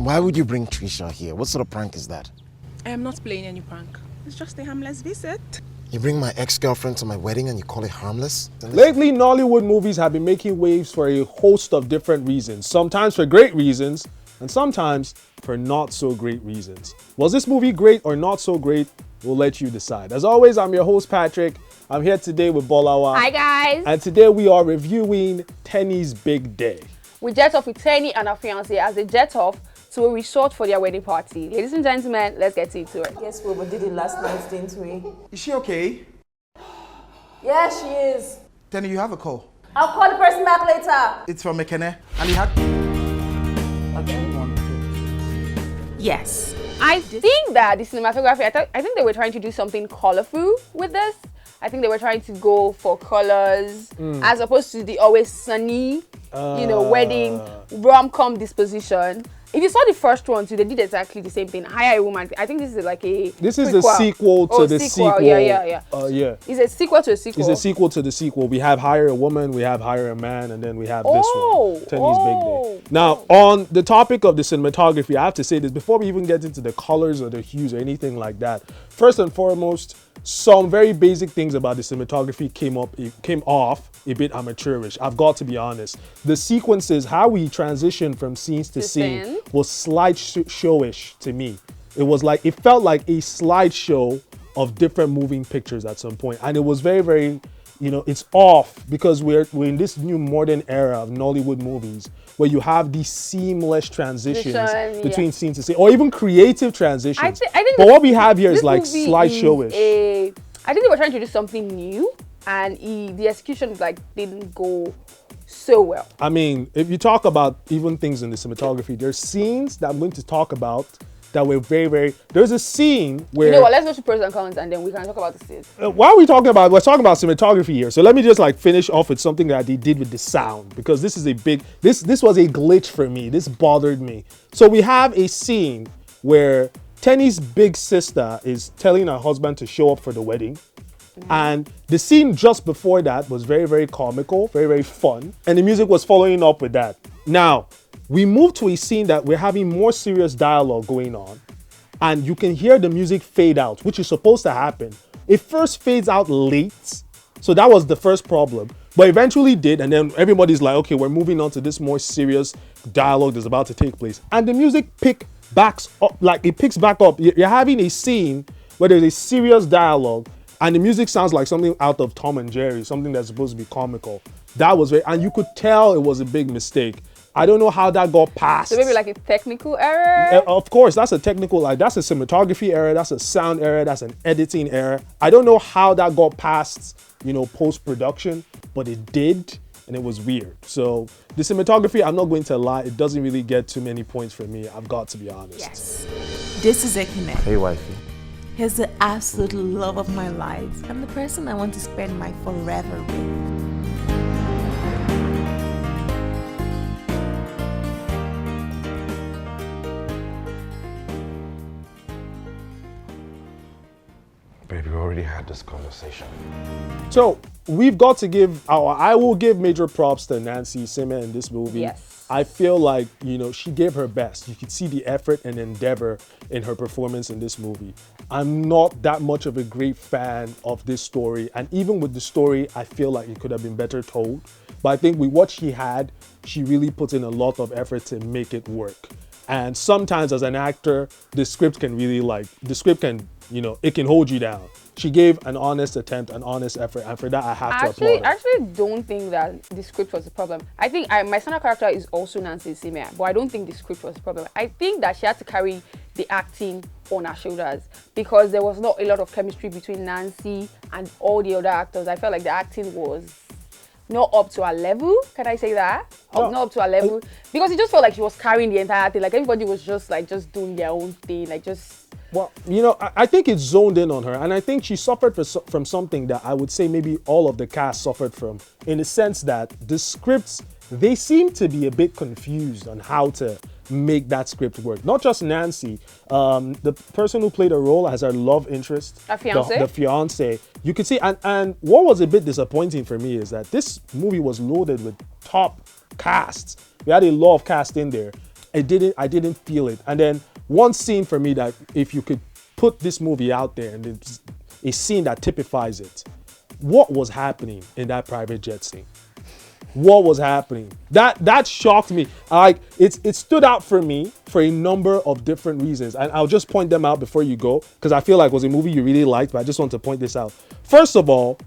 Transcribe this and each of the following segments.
Why would you bring Trisha here? What sort of prank is that? I am not playing any prank. It's just a harmless visit. You bring my ex-girlfriend to my wedding and you call it harmless? Lately, Nollywood movies have been making waves for a host of different reasons. Sometimes for great reasons, and sometimes for not so great reasons. Was this movie great or not so great? We'll let you decide. As always, I'm your host, Patrick. I'm here today with Bolawa. Hi, guys. And today we are reviewing Teni's Big Day. We jet off with Teni and her fiancé as they jet off to a resort for their wedding party. Ladies and gentlemen, let's get into it. Yes, we did it last night, didn't we? Is she okay? Yeah, she is. Teni, you have a call. I'll call the person back later. It's from Mekene. And he had... Yes. I think that the cinematography, I think they were trying to do something colorful with this. I think they were trying to go for colors as opposed to the always sunny, wedding rom-com disposition. If you saw the first one too, they did exactly the same thing. Hire a woman. I think this is like a This is the sequel to the sequel. Yeah. Yeah. It's a sequel to a sequel. It's a sequel to the sequel. We have Hire a Woman, we have Hire a Man, and then we have this one, Teni's Big Day. Now, on the topic of the cinematography, I have to say this before we even get into the colors or the hues or anything like that. First and foremost, some very basic things about the cinematography came off a bit amateurish. I've got to be honest. The sequences, how we transitioned from scenes to scene was slideshow-ish to me. It felt like a slideshow of different moving pictures at some point. And it was very, very, it's off because we're in this new modern era of Nollywood movies where you have these seamless transitions between scene to scene, or even creative transitions. But what we have here is like slideshow-ish. I think they were trying to do something new, and the execution didn't go so well. I mean, if you talk about even things in the cinematography, there's scenes that I'm going to talk about that were very, very... There's a scene where... You know what, let's go to pros and cons and then we can talk about the scenes. Why are we talking about... We're talking about cinematography here. So let me just finish off with something that they did with the sound, because this is a big... This was a glitch for me. This bothered me. So we have a scene where Teni's big sister is telling her husband to show up for the wedding. And the scene just before that was very, very comical, very, very fun. And the music was following up with that. Now, we move to a scene that we're having more serious dialogue going on. And you can hear the music fade out, which is supposed to happen. It first fades out late. So that was the first problem. But eventually did. And then everybody's like, okay, we're moving on to this more serious dialogue that's about to take place. And the music picks back up. You're having a scene where there's a serious dialogue. And the music sounds like something out of Tom and Jerry, something that's supposed to be comical. That was and you could tell it was a big mistake. I don't know how that got passed. So maybe like a technical error? Of course, that's a technical, that's a cinematography error, that's a sound error, that's an editing error. I don't know how that got past, post-production, but it did, and it was weird. So the cinematography, I'm not going to lie, it doesn't really get too many points for me. I've got to be honest. Yes. This is Ekene. Hey, wifey. He's the absolute love of my life and the person I want to spend my forever with. Baby, we already had this conversation. So we've got to I will give major props to Nancy Sima in this movie. Yes. I feel like, she gave her best. You could see the effort and endeavor in her performance in this movie. I'm not that much of a great fan of this story. And even with the story, I feel like it could have been better told. But I think with what she had, she really put in a lot of effort to make it work. And sometimes as an actor, the script can really it can hold you down. She gave an honest attempt, an honest effort, and for that I have to applaud her. I actually don't think that the script was the problem. I think my center character is also Nancy Sima, but I don't think the script was the problem. I think that she had to carry the acting on her shoulders because there was not a lot of chemistry between Nancy and all the other actors. I felt like the acting was not up to our level. Can I say that? Not up to our level. Because it just felt like she was carrying the entire thing. Like everybody was just doing their own thing. Well, I think it's zoned in on her, and I think she suffered from something that I would say maybe all of the cast suffered from, in the sense that the scripts, they seem to be a bit confused on how to make that script work. Not just Nancy, the person who played a role as her love interest, a fiance? The fiance, you could see, and what was a bit disappointing for me is that this movie was loaded with top casts. We had a lot of cast in there. I didn't feel it. And then one scene for me that if you could put this movie out there and it's a scene that typifies it, what was happening in that private jet scene? What was happening? That shocked me. Like it stood out for me for a number of different reasons, and I'll just point them out before you go, because I feel like it was a movie you really liked, but I just want to point this out. First of all,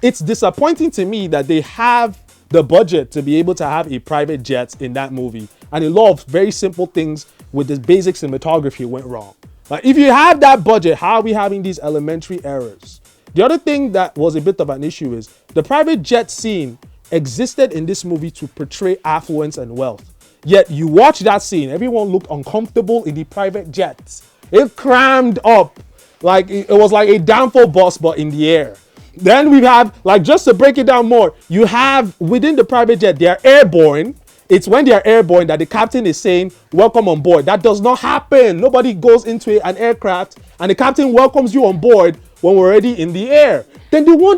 it's disappointing to me that they have the budget to be able to have a private jet in that movie, and a lot of very simple things with the basic cinematography went wrong. Like, if you have that budget, how are we having these elementary errors? The other thing that was a bit of an issue is the private jet scene existed in this movie to portray affluence and wealth. Yet you watch that scene, everyone looked uncomfortable in the private jets. It crammed up like it was like a downfall bus, but in the air. Then we have, like, just to break it down more, you have within the private jet, they are airborne. It's when they are airborne that the captain is saying, welcome on board. That does not happen. Nobody goes into an aircraft and the captain welcomes you on board when we're already in the air. Then the one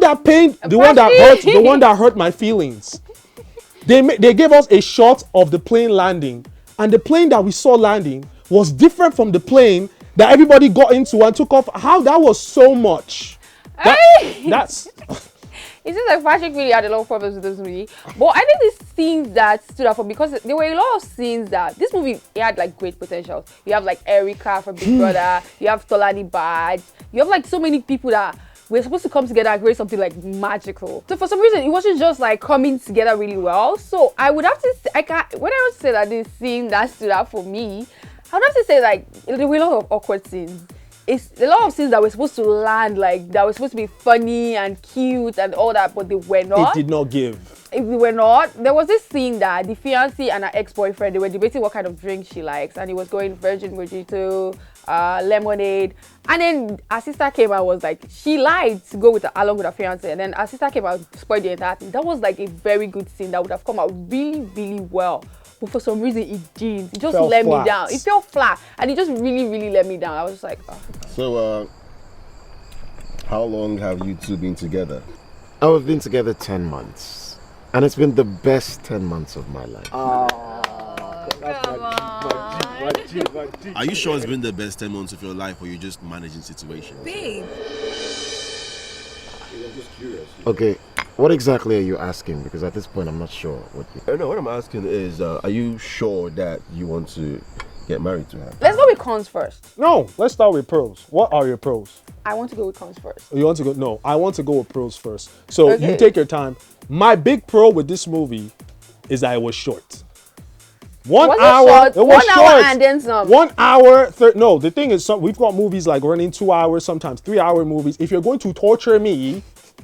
that hurt my feelings. They gave us a shot of the plane landing, and the plane that we saw landing was different from the plane that everybody got into and took off. How that was so much. That's It seems like Patrick really had a lot of problems with this movie. But I think these scenes that stood out for me, because there were a lot of scenes that this movie, it had like great potential. You have like Erica from Big Brother, you have Tolani Badge, you have like so many people that we're supposed to come together and create something like magical. So for some reason, it wasn't just like coming together really well. So I would have to say, when I would say that this scene that stood out for me, I would have to say like there were a lot of awkward scenes. It's a lot of scenes that were supposed to land, like that were supposed to be funny and cute and all that, but they were not. It did not give. If they were not, there was this scene that the fiancé and her ex-boyfriend, they were debating what kind of drink she likes, and he was going virgin mojito, lemonade, and then her sister came and was like, she lied to go with along with her fiancé, and then her sister came and spoiled the entire thing. That was like a very good scene that would have come out really, really well. But for some reason, it didn't. It just let me down. It felt flat. And it just really, really let me down. I was just like, oh. So, how long have you two been together? We've been together 10 months. And it's been the best 10 months of my life. Are you sure it's been the best 10 months of your life, or you're just managing situations? Babe. I'm just curious. Okay, what exactly are you asking? Because at this point, I'm not sure what you... No, what I'm asking is, are you sure that you want to get married to her? Let's go with cons first. No, let's start with pros. What are your pros? I want to go with cons first. You want to go? No, I want to go with pros first. So Okay. you take your time. My big pro with this movie is that it was short. 1 Was it hour. short? It was 1 hour short. and then some. 1 hour. No, the thing is, we've got movies like running 2 hours, sometimes 3 hour movies. If you're going to torture me,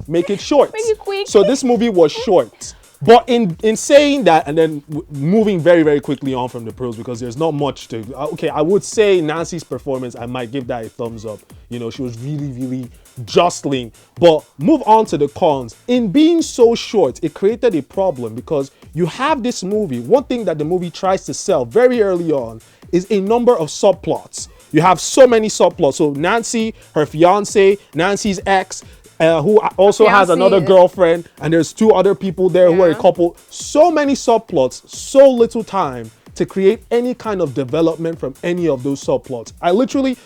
make it short. Make it quick. So this movie was short. But in saying that, and then moving very, very quickly on from the pros, because there's not much to... Okay, I would say Nancy's performance, I might give that a thumbs up. You know, she was really, really jostling. But move on to the cons. In being so short, it created a problem, because you have this movie. One thing that the movie tries to sell very early on is a number of subplots. You have so many subplots. So Nancy, her fiance, Nancy's ex, who also has another girlfriend, and there's 2 other people there who are a couple. So many subplots, so little time to create any kind of development from any of those subplots.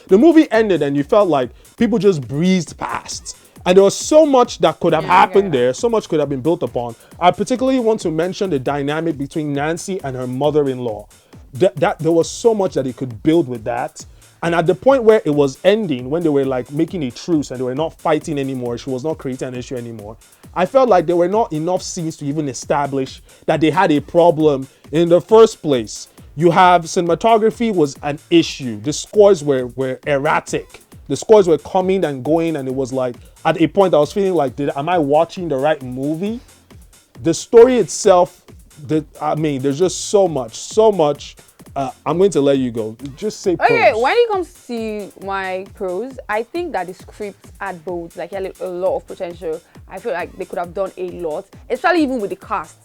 The movie ended and you felt like people just breezed past. And there was so much that could have happened there, so much could have been built upon. I particularly want to mention the dynamic between Nancy and her mother-in-law. That there was so much that it could build with that. And at the point where it was ending, when they were like making a truce and they were not fighting anymore, she was not creating an issue anymore, I felt like there were not enough scenes to even establish that they had a problem in the first place. You have cinematography was an issue. The scores were erratic. The scores were coming and going, and it was like, at a point I was feeling like, am I watching the right movie? The story itself, there's just so much. I'm going to let you go. Just say pros. Okay, when it comes to my pros, I think that the script had both, like, had a lot of potential. I feel like they could have done a lot, especially even with the cast.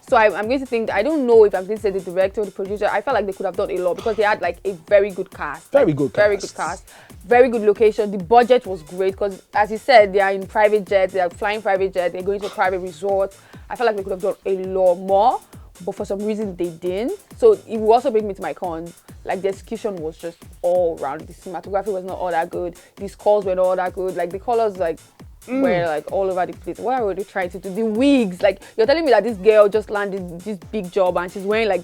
So I'm going to think, I don't know if I'm going to say the director or the producer, I felt like they could have done a lot because they had like a very good cast. Very good cast. Very good location. The budget was great because, as you said, they are in private jets, they are flying private jets, they're going to a private resort. I felt like they could have done a lot more. but for some reason they didn't. So it will also bring me to my cons. Like the execution was just all around. The cinematography was not all that good. The scores were not all that good. Like the colors were like all over the place. What are they trying to do? The wigs, like you're telling me that this girl just landed this big job and she's wearing like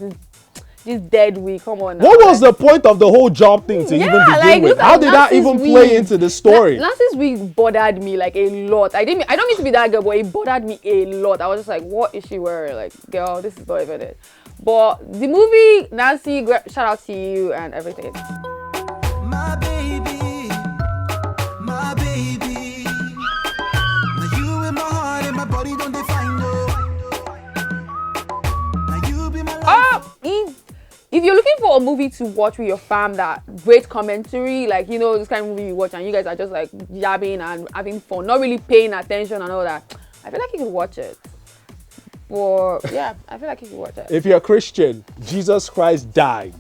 this dead wig. Come on now. What was the point of the whole job thing to even begin like, with? How did that even play into the story? Lance's wig bothered me like a lot. I don't mean to be that girl, but it bothered me a lot. I was just like, what is she wearing? Like, girl, this is not even it. But the movie, Nancy, shout out to you and everything. My baby, my baby. Now you in my heart and my body don't define you. Now you be my life. If you're looking for a movie to watch with your fam, that great commentary, like, you know, this kind of movie you watch and you guys are just like yabbing and having fun, not really paying attention and all that, I feel like you could watch it. Or yeah, I feel like you could watch it. If you're a Christian, Jesus Christ died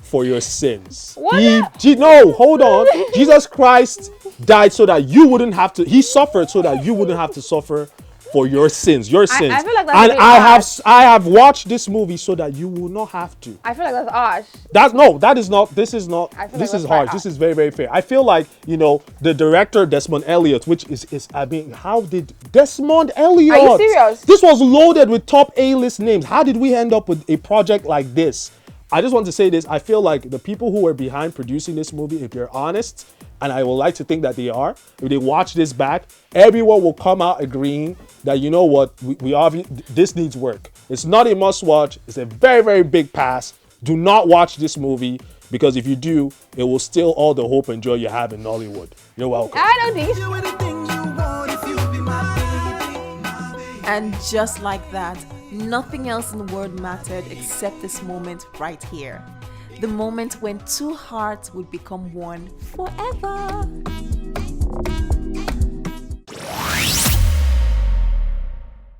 for your sins. What? No, hold on. Jesus Christ died so that you wouldn't have to. He suffered so that you wouldn't have to suffer for your sins. Your sins. I feel like that's and a bit I have watched this movie so that you will not have to. I feel like that's harsh. That is not. This is not. I feel This like is that's hard. quite This is very, very fair. I feel like, you know, the director Desmond Elliott, which is I mean, how did Desmond Elliott? Are you serious? This was loaded with top A-list names. How did we end up with a project like this? I just want to say this. I feel like the people who were behind producing this movie, if they're honest, and I would like to think that they are, if they watch this back, everyone will come out agreeing that, you know what, this needs work. It's not a must watch. It's a very, very big pass. Do not watch this movie, because if you do, it will steal all the hope and joy you have in Nollywood. You're welcome. I don't think Do anything you want if you be my baby, my baby. And just like that, nothing else in the world mattered except this moment right here. The moment when two hearts would become one forever.